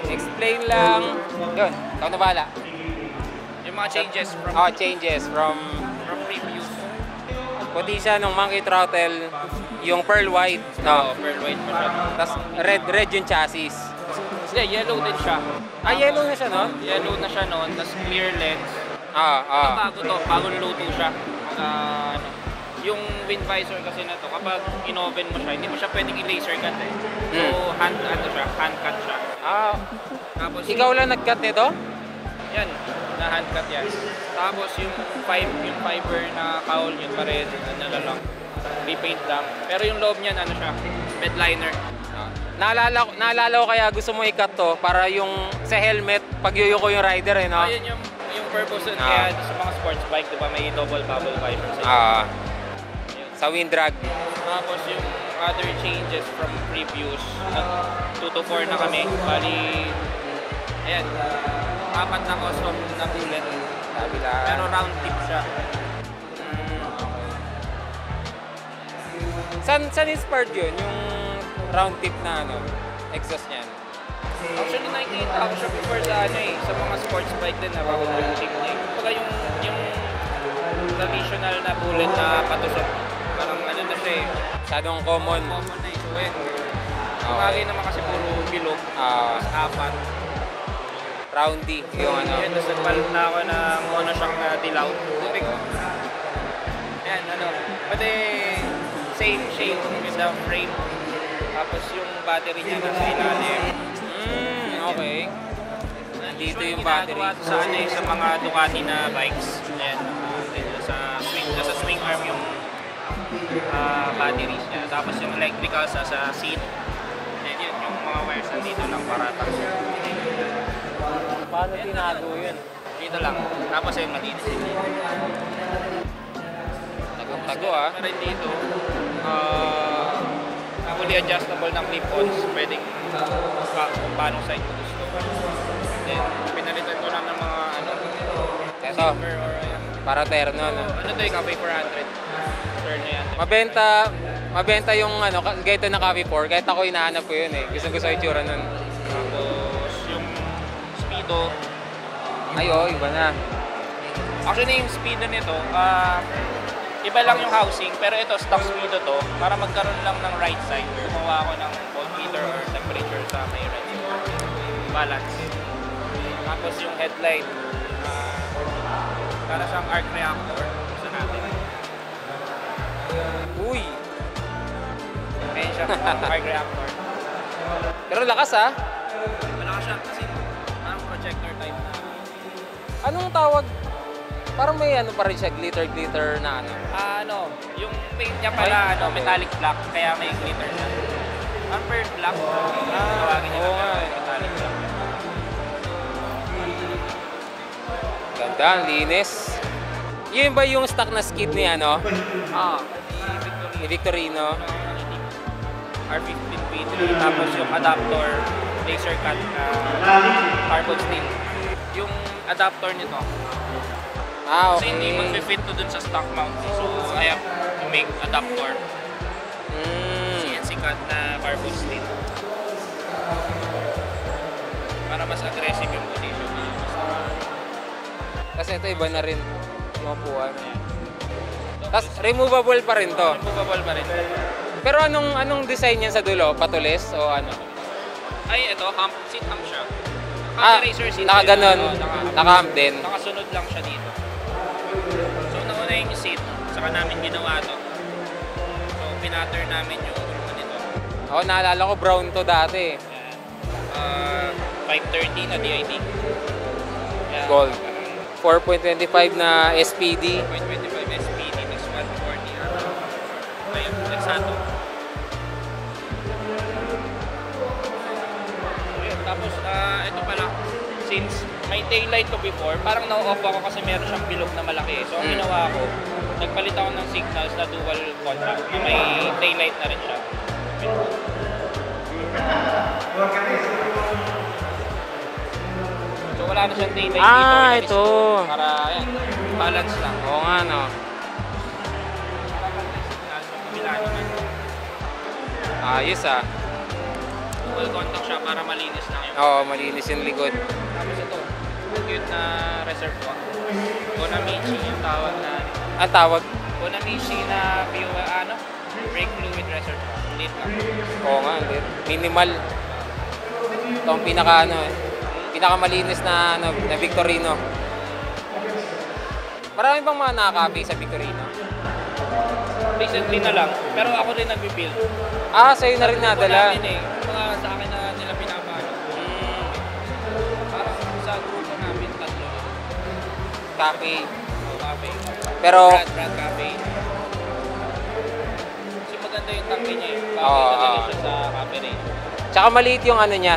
Explain lang. Yun, ikaw na bahala. Yung mga changes from Changes from previous. puti siya nung monkey throttle, yung pearl white, no? Pearl white pa siya. Tapos red yung chassis. Hindi, yellow din siya. Yellow na siya, no? Yellow na siya noon, tapos clear lens. Ah. Bago to, bagong luto siya. Yung wind visor kasi na to, kapag in-oven mo siya, hindi mo siya pwedeng i-laser cut eh. So, hand cut siya. Tapos Ikaw lang nag-cut nito? yan, na hand cut yan. Tapos yung fiber na cowl yun pa rin, lang, repaint lang. Pero yung loob niyan, ano siya, bed liner. Naalala ko kaya gusto mo i-cut to para yung sa helmet, pag yuyuko yung rider eh, no? Ayun yung purpose nun, kaya sa mga sports bike, di ba, may double bubble wiper Sa wind drag. Tapos yung other changes from previous, 2 to 4 na kami. Bali, ayan, 4 na custom na bullet. Pero round tip siya. Saan inspired yun? Yung round tip na exhaust niyan? Actually, nakikita ako siya before sa sa mga sports bike din na bago building niya. Kumbaga yung traditional na bullet na patusok. Parang na siya eh. Masyadong common. Common na ito eh. Bagay naman kasi puro bilog. Mas apat. Roundy yung Yan, tapos nagpalit na ako ng monoshock na dilaw. Tubig. Yan, pati same shade with the frame. Tapos yung battery niya nasa ilalim. Okay. Nandito yung battery. Sa sa mga Ducati na bikes. Ayan, sa swing arm yung batteries niya. Tapos yung electrical sa seat. And yun, yung mga wires nandito lang para tayo. Paano tinago yun? Dito lang. Tapos yung malinis. Tagong-tago Meron dito. Fully adjustable ng clip-ons. Pwedeng kung paano side mo gusto. Then, pinalitan ko lang ng mga Eto, para terno, no? Ano to yung Cafe 400? Turn na yan. Mabenta yung ganito na Cafe 4. Kahit ako hinahanap ko yun eh. Gusto yung itsura nun. Tapos yung Speedo. Iba na. Actually yung Speedo nito, iba lang yung housing, pero ito stock Speedo to. Para magkaroon lang ng right side. Gumawa ako ng voltmeter or temperature sa may right side. Balance. Tapos yung headlight, para siyang arc reactor. Gusto natin. Uy! Ayan siya, arc reactor. Pero lakas Malakas siya kasi parang projector type na. Anong tawag? Parang may pa rin siya, glitter na Yung paint niya pala, metallic black, kaya may glitter siya. Amber black, tawagin niya metallic black. Ganda, ang linis. Yun ba yung stock na skid ni ni Victorino? R15P3, tapos yung adapter, laser cut, carbon steel. Yung adapter nito, Okay. kasi hindi mag-fit to dun sa stock mount. So, I have to make adapter. CNC cut na carbon steel. Para mas aggressive yung position. Kasi ito iba na rin yung upuan. Tapos removable pa rin to. Removable pa rin. Pero anong design niyan sa dulo? Patulis o ano? Ay, ito, seat hump siya. Racer seat. Nakaganon. Naka-hump din. Nakasunod lang siya dito. So, nauna yung seat. Saka namin ginawa to. So, pinatter namin yung nito. Ako naalala ko brown to dati. 530 na DID. Yeah. Gold. 4.25 na SPD. 4.25 SPD, plus 140 ayun, Lexato. Ayun, tapos ito pala, since may taillight ko before, parang na-off ako kasi meron siyang bilog na malaki. So, ang ginawa ko, nagpalit ako ng signals na dual contact na may taillight na rin siya. So, wala na siyang taillight dito. Ito. Para, ayan, balance lang. Oo nga, no. Ayos ah. Full contact siya para malinis lang yung... Oo, malinis yung likod. Tapos ito, cute na reserve ko. Bonamici yung tawag na... Ang tawag? Bonamici na brake fluid reserve ko. Lit lang. Oo nga, minimal. Ito ang pinakamalinis na Victorino. Marami bang mga nakaka-copy sa Victorino? Recently na lang, pero ako rin nagbi-build. Sa'yo na rin nadala. Mga sa akin na nila pinapano. Parang sa grupo namin, 3. Copy. Cafe. Pero, Brad Cafe. Kasi maganda yung tangke niya eh. Oo, Bagay talaga siya sa cafe rin. tsaka maliit yung ano niya,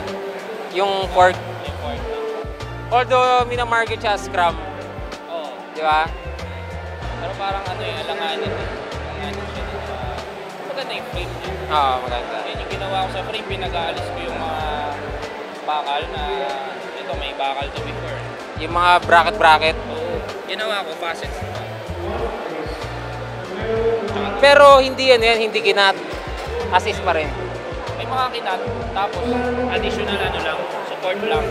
yung fork. Yung fork. Although, minamarket siya scrum. Oo. Di ba? Pero parang alanganin eh. Alanganin siya din sa... Maganda yung frame niya. Oo, maganda. Yan yung ginawa ko sa frame, pinag-aalis ko yung mga bakal na... Ito, may bakal to before. Yung mga bracket. Oo. Ginawa ko, facets naman. Pero hindi yan, hindi kinat. Assist pa rin. May mga kinat, tapos additional lang, support lang.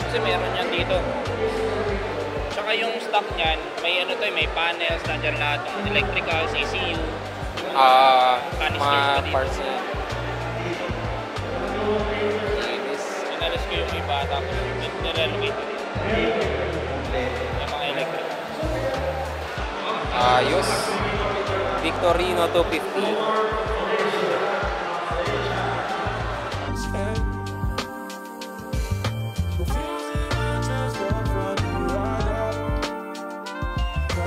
Kasi meron yan dito. Tsaka yung stock niyan, may may panels, nandiyan lahat ng electrical, ECU, canisters pa dito. Parts niya. Inalis ko yung iba, tapos nirelocate ko. Yung mga electrical. Ayos. Victorino 250.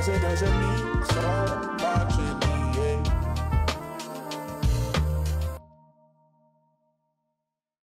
It doesn't mean